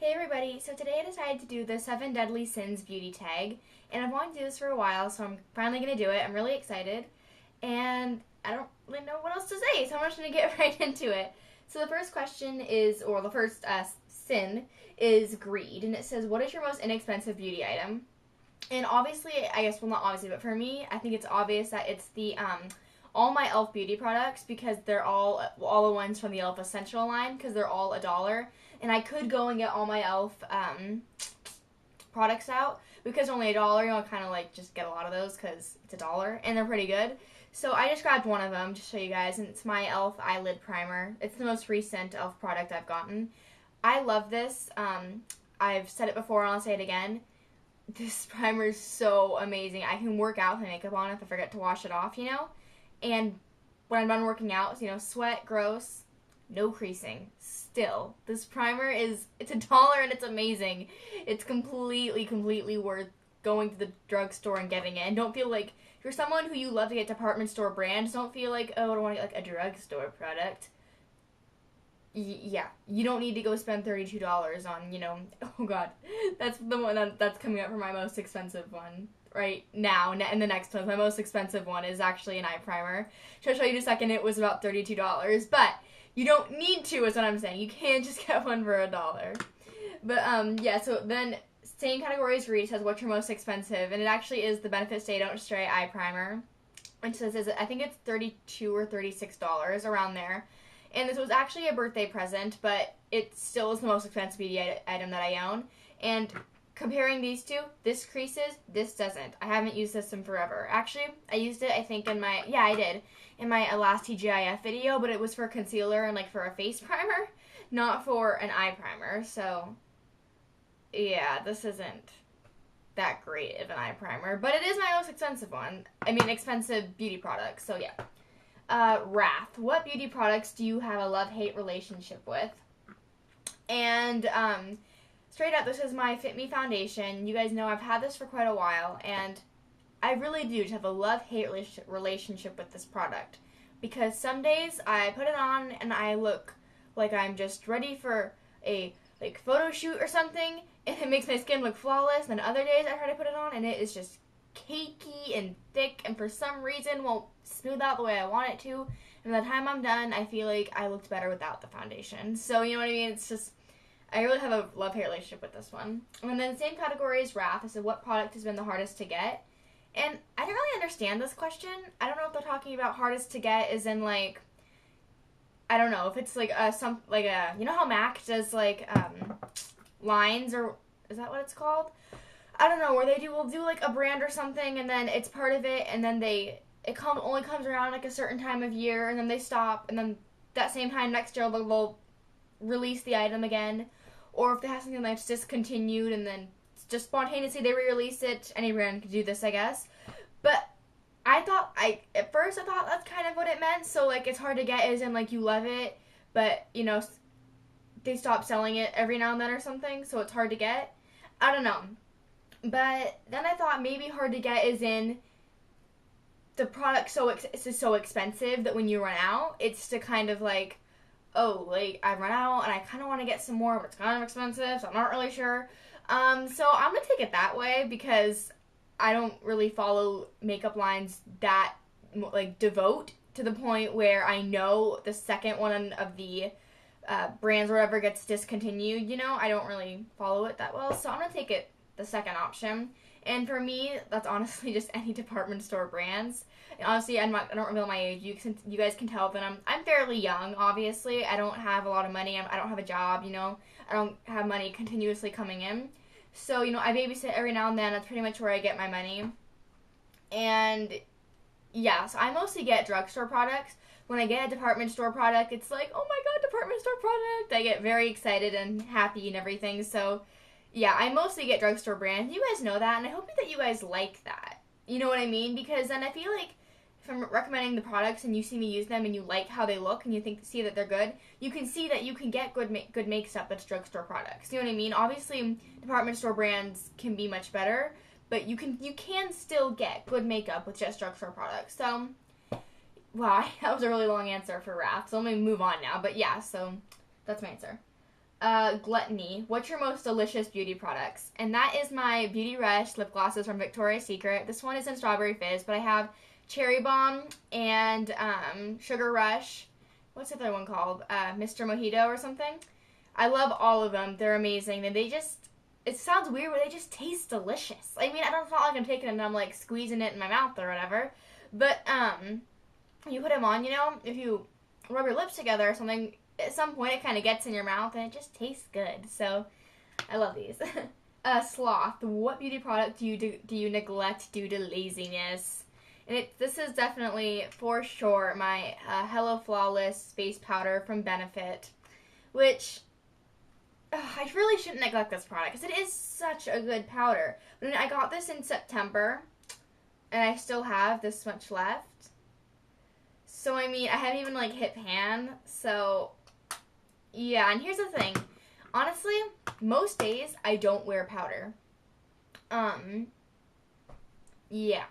Hey everybody, so today I decided to do the 7 Deadly Sins beauty tag, and I've wanted to do this for a while, so I'm finally going to do it. I'm really excited, and I don't really know what else to say, so I'm just going to get right into it. So the first question is, or the first sin is greed, and it says, what is your most inexpensive beauty item? And obviously, I guess, well not obviously, but for me, I think it's obvious that it's the all my e.l.f. beauty products because they're all the ones from the e.l.f. Essential line because they're all $1. And I could go and get all my e.l.f. Products out because only $1. You know, kind of like just get a lot of those because it's $1 and they're pretty good. So I just grabbed one of them to show you guys, and it's my e.l.f. eyelid primer. It's the most recent e.l.f. product I've gotten. I love this. I've said it before and I'll say it again. This primer is so amazing. I can work out with my makeup on if I forget to wash it off, you know? And when I'm done working out, you know, sweat, gross, no creasing. Still, this primer it's $1 and it's amazing. It's completely worth going to the drugstore and getting it. And don't feel like, if you're someone who you love to get department store brands, don't feel like, oh, I don't want to get like a drugstore product. Yeah, you don't need to go spend $32 on, you know, oh god, that's the one that's coming up for my most expensive one right now, and the next one, my most expensive one is actually an eye primer. I'll show you in a second, it was about $32, but you don't need to is what I'm saying, you can just get one for $1. But, yeah, so then, same category as Reed says, what's your most expensive, and it actually is the Benefit Stay Don't Stray eye primer, which says, I think it's $32 or $36, around there. And this was actually a birthday present, but it still is the most expensive beauty item that I own. And comparing these two, this creases, this doesn't. I haven't used this in forever. Actually, I used it, I think, in my, yeah, I did, in my last TGIF video, but it was for concealer and, like, for a face primer, not for an eye primer. So, yeah, this isn't that great of an eye primer, but it is my most expensive one. I mean, expensive beauty product, so yeah. Wrath. What beauty products do you have a love-hate relationship with? And, straight up, this is my Fit Me foundation. You guys know I've had this for quite a while, and I really do just have a love-hate relationship with this product. Because some days I put it on and I look like I'm just ready for a, like, photo shoot or something, and it makes my skin look flawless, and other days I try to put it on and it is just cakey and thick and for some reason won't smooth out the way I want it to, and by the time I'm done I feel like I looked better without the foundation. So you know what I mean, it's just, I really have a love-hate relationship with this one. And then the same category as Wrath. I said what product has been the hardest to get, and I didn't really understand this question. I don't know if they're talking about hardest to get as in like, I don't know if it's like you know how MAC does like lines, or is that what it's called? I don't know, where will do like a brand or something, and then it's part of it, and then only comes around like a certain time of year, and then they stop, and then that same time next year they'll release the item again, or if they have something that's discontinued, and then just spontaneously they re-release it. Any brand could do this, I guess. But at first I thought that's kind of what it meant, so like it's hard to get as in like you love it, but you know, they stop selling it every now and then or something, so it's hard to get. I don't know. But then I thought maybe hard to get is in the product is so expensive that when you run out, it's to kind of like, oh, like I've run out and I kind of want to get some more, but it's kind of expensive, so I'm not really sure. So I'm going to take it that way because I don't really follow makeup lines that like devote to the point where I know the second one of the brands or whatever gets discontinued, you know, I don't really follow it that well, so I'm going to take it the second option. And for me, that's honestly just any department store brands. And honestly, I don't reveal my age. You guys can tell that I'm fairly young, obviously. I don't have a lot of money. I don't have a job, you know. I don't have money continuously coming in. So, you know, I babysit every now and then. That's pretty much where I get my money. And, yeah, so I mostly get drugstore products. When I get a department store product, it's like, oh my god, department store product. I get very excited and happy and everything, so yeah, I mostly get drugstore brands. You guys know that, and I hope that you guys like that. You know what I mean? Because then I feel like if I'm recommending the products and you see me use them and you like how they look and you see that they're good, you can see that you can get good makeup that's drugstore products. You know what I mean? Obviously, department store brands can be much better, but you can still get good makeup with just drugstore products. So, wow, that was a really long answer for Wrath. So let me move on now. But yeah, so that's my answer. Gluttony. What's your most delicious beauty products? And that is my Beauty Rush lip glosses from Victoria's Secret. This one is in Strawberry Fizz, but I have Cherry Bomb and Sugar Rush. What's the other one called? Mr. Mojito or something. I love all of them. They're amazing. And they just, it sounds weird, but they just taste delicious. I mean, it's not like I'm taking it and I'm like squeezing it in my mouth or whatever. But you put them on, you know, if you rub your lips together or something, at some point it kind of gets in your mouth and it just tastes good. So I love these. Sloth. What beauty product do you neglect due to laziness? And this is definitely, for sure, my Hello Flawless Face Powder from Benefit, which I really shouldn't neglect this product because it is such a good powder. But I got this in September, and I still have this much left. So, I mean, I haven't even, like, hit pan, so, yeah. And here's the thing. Honestly, most days, I don't wear powder. Yeah.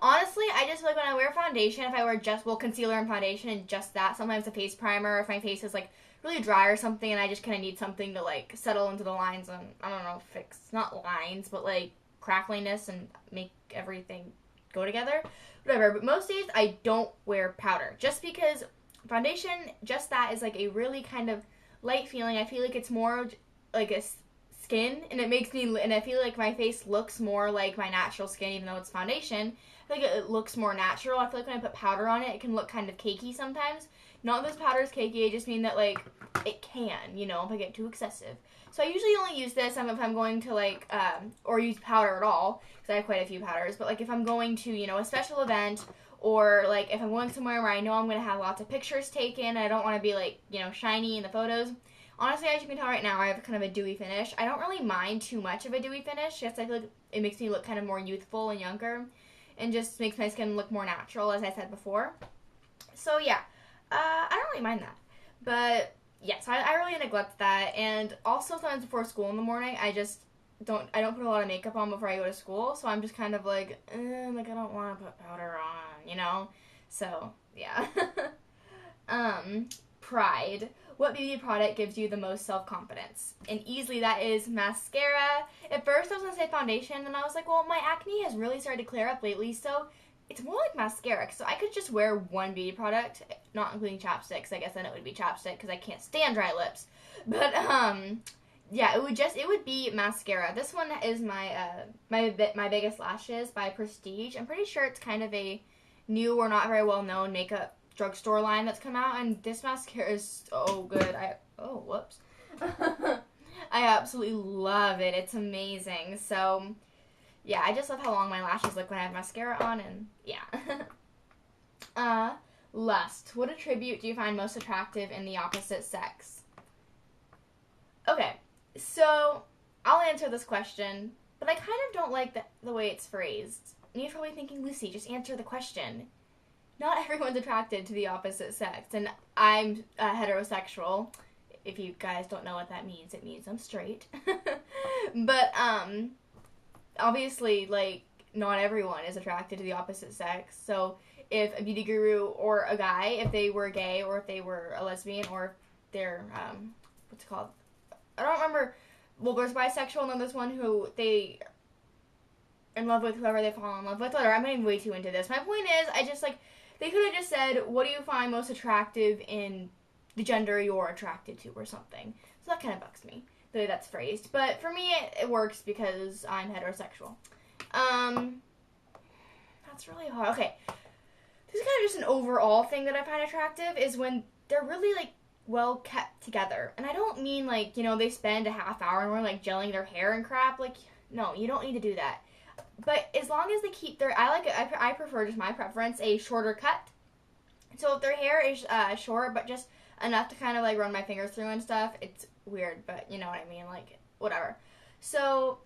Honestly, I just feel like when I wear foundation, if I wear just, concealer and foundation and just that, sometimes a face primer, if my face is, like, really dry or something and I just kind of need something to, like, settle into the lines and, I don't know, fix, not lines, but, like, crackliness and make everything go together. Whatever, but most days I don't wear powder. Just because foundation, just that is, like, a really kind of light feeling. I feel like it's more, like, a skin, and it makes me, and I feel like my face looks more like my natural skin, even though it's foundation. I feel like it looks more natural. I feel like when I put powder on it, it can look kind of cakey sometimes. Not that this powder is cakey, I just mean that, like, it can, you know, if I get too excessive. So I usually only use this if I'm going to, like, or use powder at all, because I have quite a few powders, but, like, if I'm going to, you know, a special event, or, like, if I'm going somewhere where I know I'm going to have lots of pictures taken, I don't want to be, like, you know, shiny in the photos. Honestly, as you can tell right now, I have kind of a dewy finish. I don't really mind too much of a dewy finish. Yes, I feel like it makes me look kind of more youthful and younger, and just makes my skin look more natural, as I said before. So, yeah, I don't really mind that. But, yeah, so I really neglect that. And also, sometimes before school in the morning, I don't put a lot of makeup on before I go to school. So I'm just kind of like, I don't want to put powder on, you know? So, yeah. Pride. What beauty product gives you the most self-confidence? And easily that is mascara. At first I was going to say foundation, and I was like, well, my acne has really started to clear up lately, so it's more like mascara. So I could just wear one beauty product, not including chapsticks. I guess then it would be chapstick because I can't stand dry lips. But, yeah, it would be mascara. This one is my Biggest Lashes by Prestige. I'm pretty sure it's kind of a new or not very well-known makeup drugstore line that's come out, and this mascara is so good. Whoops. I absolutely love it. It's amazing. So, yeah, I just love how long my lashes look when I have mascara on, and yeah. Lust. What attribute do you find most attractive in the opposite sex? Okay, so I'll answer this question, but I kind of don't like the way it's phrased. And you're probably thinking, Lucy, just answer the question. Not everyone's attracted to the opposite sex, and I'm heterosexual. If you guys don't know what that means, it means I'm straight. But, obviously, like, not everyone is attracted to the opposite sex, so if a beauty guru or a guy, if they were gay, or if they were a lesbian, or if they're, what's it called? I don't remember, well, there's bisexual, and then there's one who they in love with whoever they fall in love with, whatever. I'm getting way too into this. My point is, I just, like, they could have just said, what do you find most attractive in the gender you're attracted to or something. So that kind of bugs me, the way that's phrased. But for me, it works because I'm heterosexual. That's really hard. Okay. This is kind of just an overall thing that I find attractive is when they're really, like, well kept together. And I don't mean, like, you know, they spend a half hour and we're, like, gelling their hair and crap. Like, no, you don't need to do that. But as long as they keep their, I prefer, just my preference, a shorter cut. So if their hair is short, but just enough to kind of, like, run my fingers through and stuff, it's weird, but you know what I mean, like, whatever. So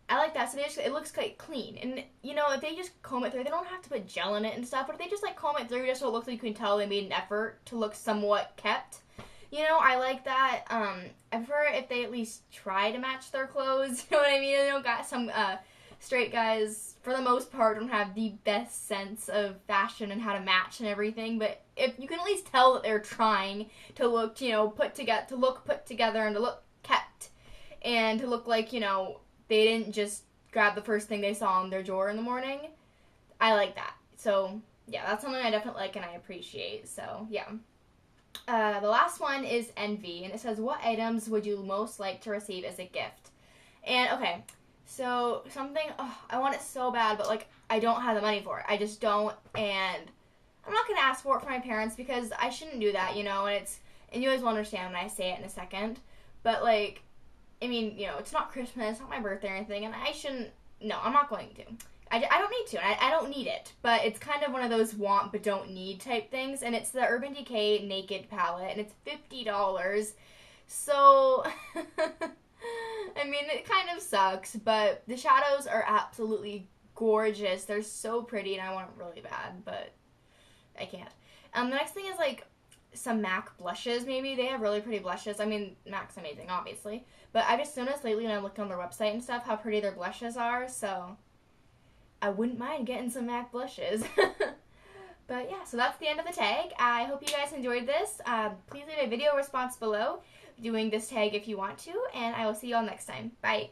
I like that. So it looks, like, clean. And, you know, if they just comb it through, they don't have to put gel in it and stuff, but if they just, like, comb it through just so it looks like you can tell they made an effort to look somewhat kept, you know, I like that. I prefer if they at least try to match their clothes, you know what I mean? They don't got some straight guys, for the most part, don't have the best sense of fashion and how to match and everything. But if you can at least tell that they're trying to look, put together, and to look kept, and to look like, they didn't just grab the first thing they saw in their drawer in the morning. I like that. So yeah, that's something I definitely like and I appreciate. So yeah. The last one is Envy, and it says, what items would you most like to receive as a gift? And okay, so something, I want it so bad, but like I don't have the money for it. I just don't, and I'm not gonna ask for it from my parents because I shouldn't do that, and you guys will understand when I say it in a second. But like, I mean, it's not Christmas, it's not my birthday or anything, and I shouldn't. No, I'm not going to. I don't need to, and I don't need it, but it's kind of one of those want but don't need type things, and it's the Urban Decay Naked palette, and it's $50, so, I mean, it kind of sucks, but the shadows are absolutely gorgeous. They're so pretty, and I want them really bad, but I can't. The next thing is, like, some MAC blushes, maybe. They have really pretty blushes. I mean, MAC's amazing, obviously, but I've just noticed lately when I looked on their website and stuff how pretty their blushes are, so I wouldn't mind getting some MAC blushes. But yeah, so that's the end of the tag. I hope you guys enjoyed this. Please leave a video response below doing this tag if you want to, and I will see you all next time. Bye.